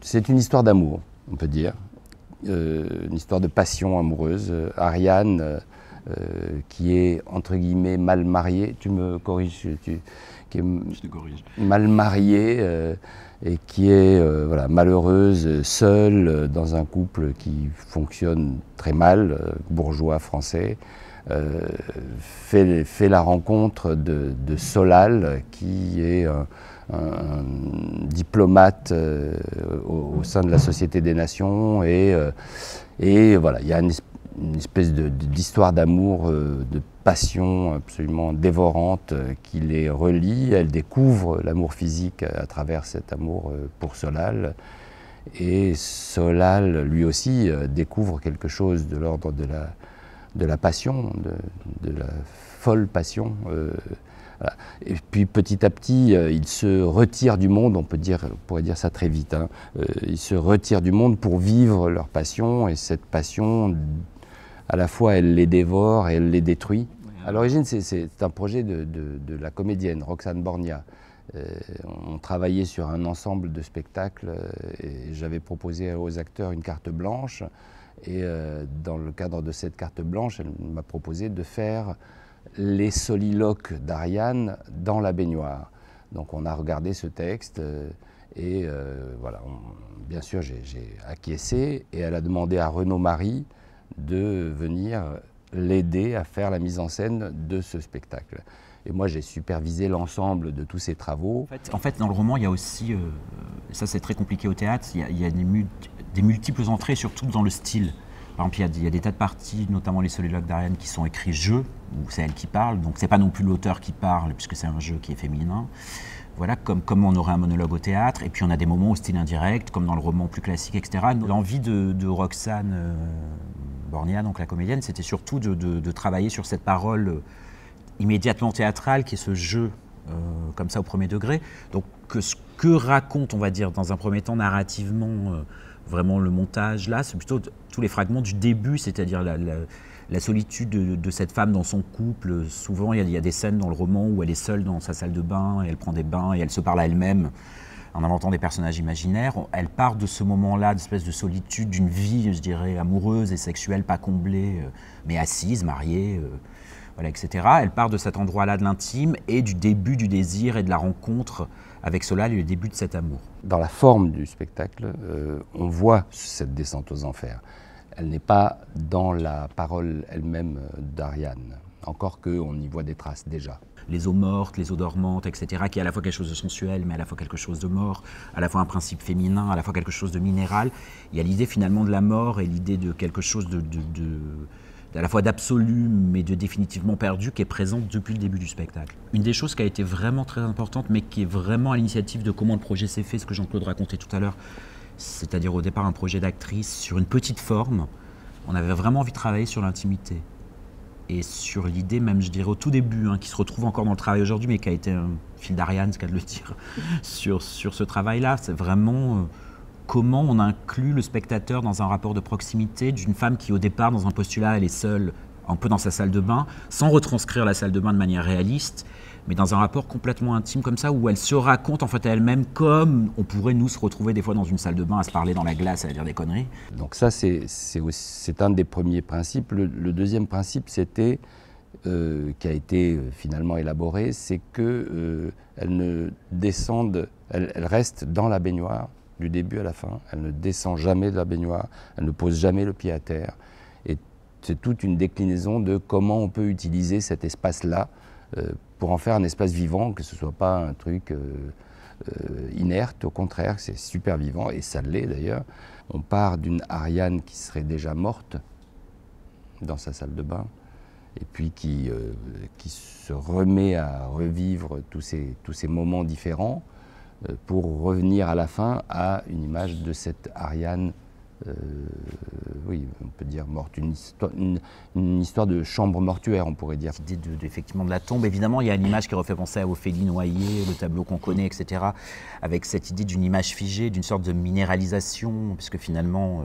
C'est une histoire d'amour, on peut dire, une histoire de passion amoureuse. Ariane, qui est entre guillemets mal mariée, tu me corriges, qui est Je te corrige. mal mariée et qui est voilà, malheureuse, seule, dans un couple qui fonctionne très mal, bourgeois français. Fait la rencontre de Solal, qui est un diplomate au sein de la Société des Nations, et voilà, il y a une espèce d'histoire d'amour, de passion absolument dévorante qui les relie. Elle découvre l'amour physique à travers cet amour pour Solal, et Solal lui aussi découvre quelque chose de l'ordre de la passion, de la folle passion. Voilà. Et puis petit à petit, il se retire du monde, on pourrait dire ça très vite, hein. Ils se retirent du monde pour vivre leur passion, et cette passion, à la fois, elle les dévore et elle les détruit. À l'origine, c'est un projet de la comédienne Roxane Borgna. On travaillait sur un ensemble de spectacles, et j'avais proposé aux acteurs une carte blanche. Et dans le cadre de cette carte blanche, elle m'a proposé de faire les soliloques d'Ariane dans la baignoire. Donc on a regardé ce texte et voilà, bien sûr j'ai acquiescé, et elle a demandé à Renaud Marie de venir l'aider à faire la mise en scène de ce spectacle. Et moi, j'ai supervisé l'ensemble de tous ces travaux. En fait, dans le roman, il y a aussi, ça c'est très compliqué au théâtre, il y a des multiples entrées, surtout dans le style. Par exemple, il y a des tas de parties, notamment les soliloques d'Ariane, qui sont écrits jeu, où c'est elle qui parle, donc c'est pas non plus l'auteur qui parle, puisque c'est un jeu qui est féminin. Voilà, comme on aurait un monologue au théâtre, et puis on a des moments au style indirect, comme dans le roman plus classique, etc. L'envie de Roxane Borgna, donc la comédienne, c'était surtout de travailler sur cette parole immédiatement théâtrale, qui est ce jeu comme ça au premier degré. Donc ce que raconte, on va dire, dans un premier temps narrativement, vraiment le montage là, c'est plutôt tous les fragments du début, c'est-à-dire la solitude de cette femme dans son couple. Souvent, il y a des scènes dans le roman où elle est seule dans sa salle de bain, et elle prend des bains, et elle se parle à elle-même en inventant des personnages imaginaires. Elle part de ce moment-là, d'espèce de solitude, d'une vie, je dirais, amoureuse et sexuelle pas comblée, mais assise, mariée, voilà, etc. Elle part de cet endroit-là de l'intime et du début du désir et de la rencontre avec Solal et le début de cet amour. Dans la forme du spectacle, on voit cette descente aux enfers. Elle n'est pas dans la parole elle-même d'Ariane, encore qu'on y voit des traces déjà. Les eaux mortes, les eaux dormantes, etc., qui est à la fois quelque chose de sensuel, mais à la fois quelque chose de mort, à la fois un principe féminin, à la fois quelque chose de minéral. Il y a l'idée finalement de la mort et l'idée de quelque chose à la fois d'absolu, mais de définitivement perdu, qui est présente depuis le début du spectacle. Une des choses qui a été vraiment très importante, mais qui est vraiment à l'initiative de comment le projet s'est fait, ce que Jean-Claude racontait tout à l'heure, c'est-à-dire au départ un projet d'actrice sur une petite forme. On avait vraiment envie de travailler sur l'intimité. Et sur l'idée même, je dirais, au tout début, qui se retrouve encore dans le travail aujourd'hui, mais qui a été un fil d'Ariane, c'est le cas de le dire, sur ce travail-là. C'est vraiment comment on inclut le spectateur dans un rapport de proximité d'une femme qui, au départ, dans un postulat, elle est seule, un peu dans sa salle de bain, sans retranscrire la salle de bain de manière réaliste, mais dans un rapport complètement intime comme ça, où elle se raconte en fait à elle-même comme on pourrait nous se retrouver des fois dans une salle de bain à se parler dans la glace, à dire des conneries. Donc ça, c'est un des premiers principes. Le deuxième principe, c'était, qui a été finalement élaboré, c'est qu'elle ne descende, elle reste dans la baignoire du début à la fin. Elle ne descend jamais de la baignoire, elle ne pose jamais le pied à terre. Et c'est toute une déclinaison de comment on peut utiliser cet espace-là pour en faire un espace vivant, que ce ne soit pas un truc inerte, au contraire, c'est super vivant, et ça l'est d'ailleurs. On part d'une Ariane qui serait déjà morte dans sa salle de bain, et puis qui se remet à revivre tous ces moments différents, pour revenir à la fin à une image de cette Ariane, oui, on peut dire morte, une histoire de chambre mortuaire, on pourrait dire. L'idée effectivement de la tombe, évidemment, il y a une image qui refait penser à Ophélie noyée, le tableau qu'on connaît, etc., avec cette idée d'une image figée, d'une sorte de minéralisation, puisque finalement,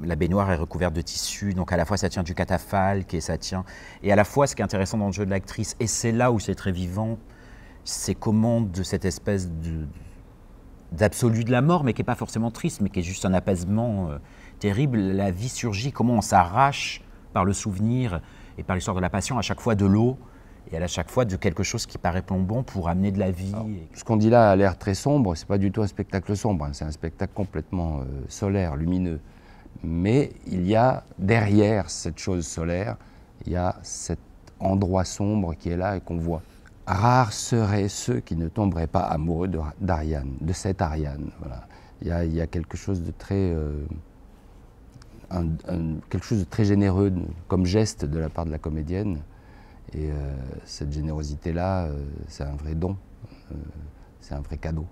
la baignoire est recouverte de tissu, donc à la fois ça tient du catafalque, et à la fois ce qui est intéressant dans le jeu de l'actrice, et c'est là où c'est très vivant, c'est comment de cette espèce d'absolu de la mort, mais qui n'est pas forcément triste, mais qui est juste un apaisement terrible. La vie surgit, comment on s'arrache par le souvenir et par l'histoire de la Passion, à chaque fois de l'eau, et à chaque fois de quelque chose qui paraît plombant pour amener de la vie. Alors, ce qu'on dit là a l'air très sombre, c'est pas du tout un spectacle sombre, hein, c'est un spectacle complètement solaire, lumineux. Mais il y a derrière cette chose solaire, il y a cet endroit sombre qui est là et qu'on voit. Rares seraient ceux qui ne tomberaient pas amoureux d'Ariane, de cette Ariane. Voilà. Il y a quelque chose de très, quelque chose de très généreux comme geste de la part de la comédienne. Et cette générosité-là, c'est un vrai don, c'est un vrai cadeau.